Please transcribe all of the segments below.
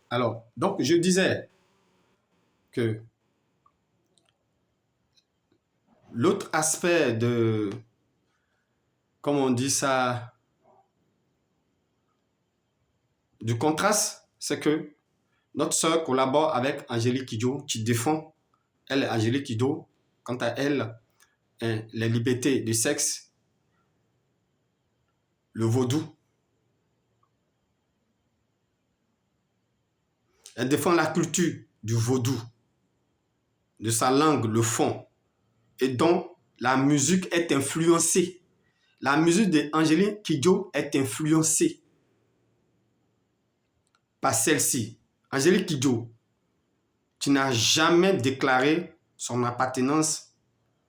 Alors, donc je disais que l'autre aspect de, comment on dit ça, du contraste, c'est que notre sœur collabore avec Angélique Kidjo, qui défend, elle, Angélique Kidjo, quant à elle, les libertés de sexe, le vaudou. Elle défend la culture du vaudou, de sa langue, le fond, et dont la musique est influencée. La musique d'Angélique Kidjo est influencée par celle-ci. Angélique Kidjo, qui n'a jamais déclaré son appartenance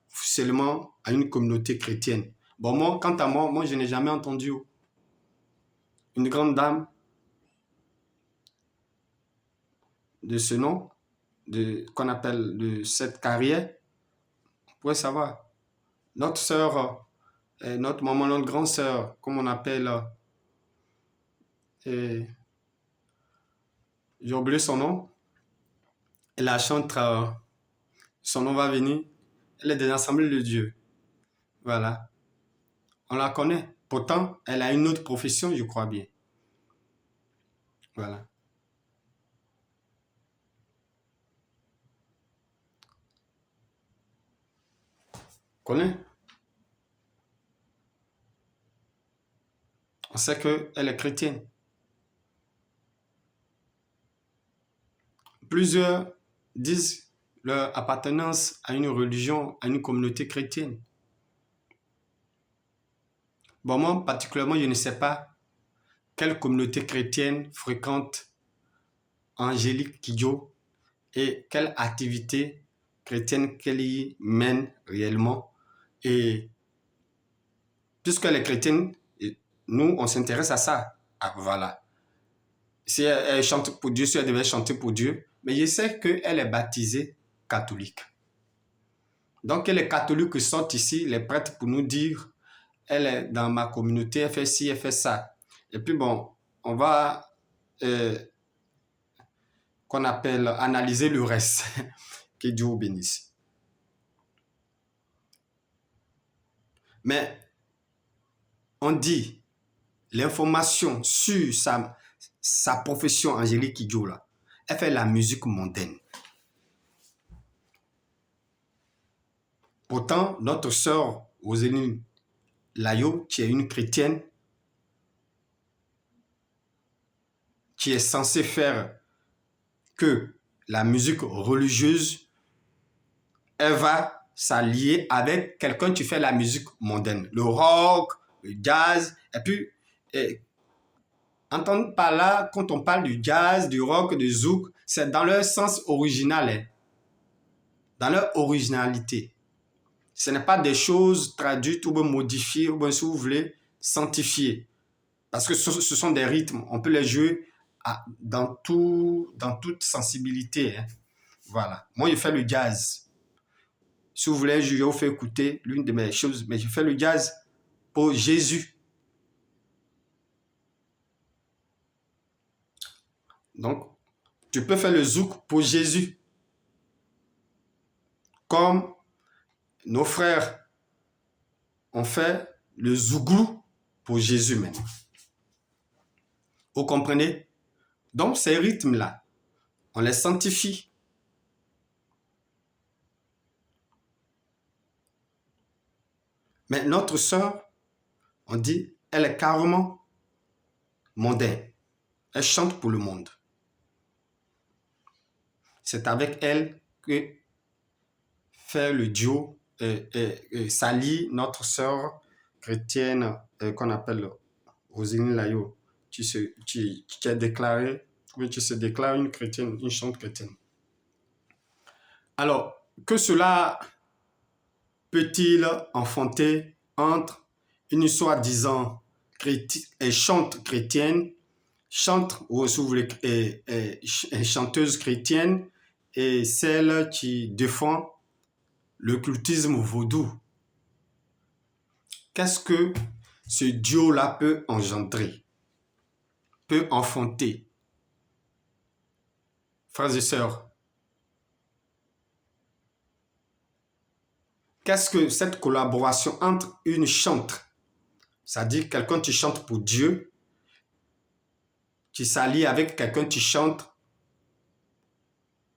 seulement à une communauté chrétienne. Bon, moi, quant à moi, je n'ai jamais entendu une grande dame de ce nom, qu'on appelle de cette carrière, pour savoir. Notre sœur, notre maman, notre grande sœur, comme on appelle, j'ai oublié son nom, elle chante, son nom va venir, elle est de l'Assemblée de Dieu. Voilà. On la connaît. Pourtant, elle a une autre profession, je crois bien. Voilà. Connaît. On sait qu'elle est chrétienne. Plusieurs disent leur appartenance à une religion, à une communauté chrétienne. Bon, moi, particulièrement, je ne sais pas quelle communauté chrétienne fréquente Angélique Kidjo et quelle activité chrétienne qu'elle y mène réellement. Et puisqu'elle est chrétienne, nous, on s'intéresse à ça. Ah, voilà. Si elle chante pour Dieu, si elle devait chanter pour Dieu, mais je sais qu'elle est baptisée catholique. Donc, les catholiques qui sont ici, les prêtres, pour nous dire, elle est dans ma communauté, elle fait ci, elle fait ça. Et puis bon, on va, qu'on appelle, analyser le reste. Que Dieu vous bénisse. Mais on dit l'information sur sa profession, Angélique Kidjo, là, elle fait la musique mondaine. Pourtant, notre sœur Roséline Layo, qui est une chrétienne, qui est censée faire que la musique religieuse, elle va s'allier avec quelqu'un qui fait la musique mondaine, le rock, le jazz, et puis, entendre par là, quand on parle du jazz, du rock, du zouk, c'est dans leur sens original, hein, dans leur originalité. Ce n'est pas des choses traduites ou modifiées ou si vous voulez, sanctifiées. Parce que ce sont des rythmes, on peut les jouer dans toute sensibilité. Hein. Voilà. Moi, je fais le jazz. Si vous voulez, je vais vous faire écouter l'une de mes choses, mais je fais le jazz pour Jésus. Donc, tu peux faire le zouk pour Jésus. Comme nos frères ont fait le zouglou pour Jésus même. Vous comprenez? Donc, ces rythmes-là, on les sanctifie. Mais notre sœur, on dit, elle est carrément mondaine. Elle chante pour le monde. C'est avec elle que fait le duo s'allie notre sœur chrétienne qu'on appelle Roséline Layo, qui est déclarée, qui se déclare une chrétienne, une chante chrétienne. Alors, que cela peut-il enfanter entre une soi-disant chante chrétienne, ou si vous voulez, chanteuse chrétienne, et celle qui défend le cultisme vaudou? Qu'est-ce que ce duo-là peut engendrer, peut enfanter? Frères et sœurs, qu'est-ce que cette collaboration entre une chante, c'est-à-dire quelqu'un qui chante pour Dieu, qui s'allie avec quelqu'un qui chante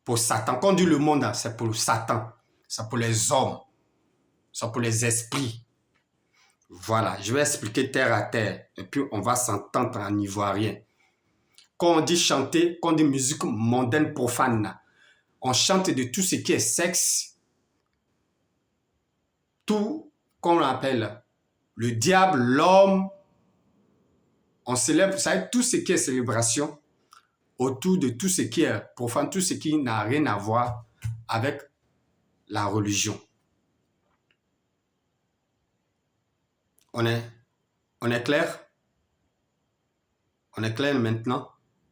pour Satan. Quand on dit le monde, c'est pour Satan, c'est pour les hommes, c'est pour les esprits. Voilà, je vais expliquer terre à terre et puis on va s'entendre en ivoirien. Quand on dit chanter, quand on dit musique mondaine profane, on chante de tout ce qui est sexe, tout qu'on appelle le diable, l'homme. On célèbre, ça va être tout ce qui est célébration autour de tout ce qui est profane, tout ce qui n'a rien à voir avec la religion. On est clair? On est clair maintenant?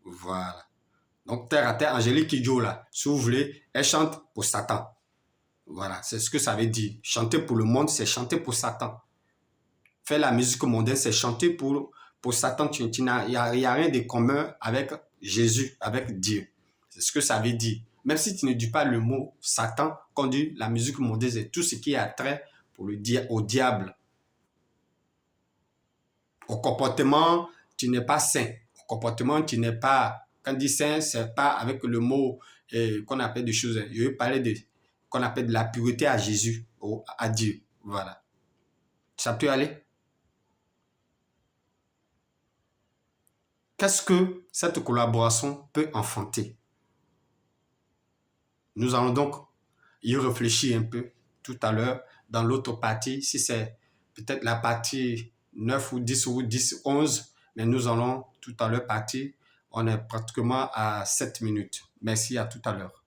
Voilà. Donc, terre à terre, Angélique Kidjo, là, si vous voulez, elle chante pour Satan. Voilà, c'est ce que ça veut dire. Chanter pour le monde, c'est chanter pour Satan. Faire la musique mondaine, c'est chanter pour Satan. Il n'y a rien de commun avec Jésus, avec Dieu. C'est ce que ça veut dire. Même si tu ne dis pas le mot Satan, quand on dit la musique mondaine, c'est tout ce qui a trait pour au diable. Au comportement, tu n'es pas saint. Au comportement, tu n'es pas... Quand on dit saint, c'est pas avec le mot qu'on appelle des choses. Je veux parler de qu'on appelle de la pureté à Jésus, à Dieu. Voilà. Ça peut aller? Qu'est-ce que cette collaboration peut enfanter? Nous allons donc y réfléchir un peu tout à l'heure dans l'autre partie, si c'est peut-être la partie 9 ou 10 ou 10, 11, mais nous allons tout à l'heure partir. On est pratiquement à 7 minutes. Merci, à tout à l'heure.